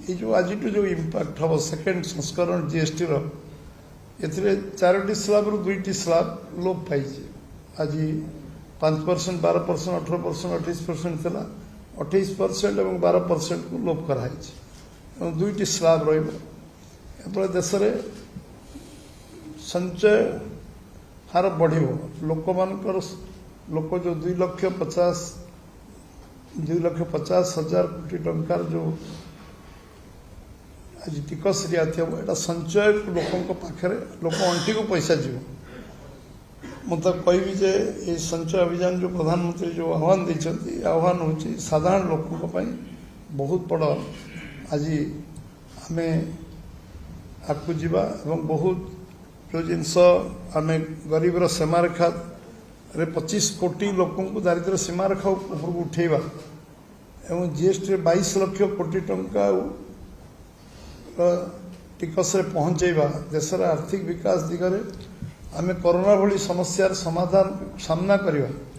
ये जो आज जो इम्पैक्ट हम सेकेंड संस्करण जीएसटी ए 4टी स्लाब रु 2टी स्लाब लोप पाई आज 5% 12% 18% 28% था 28% और 12% को लोप कराई 2टी स्लाब रही देश में संचय हार बढ़ लोक मानकर लोक जो 2,50,000 कोटी टंकार जो आज टिकस रियायत हम यहाँ संचय लोकों पाखे लोक अंटी को पैसा जीव मुझे कहबी जे ये संचय अभियान जो प्रधानमंत्री जो आह्वान देते आह्वान हूँ साधारण लोकों बहुत बड़ आज आम आगू जावा बहुत जो जिनस आम गरीबर सीमारेखा 25 कोटी लोकों को दारिद्र्य सीमारेखा उपरକୁ उठेवा एवं जीएसटी 22 लाख कोटी टंका टिकस पहुँचेवा देशर आर्थिक विकास दिगरे आम कोरोना भली समस्यार समाधान सामना करवा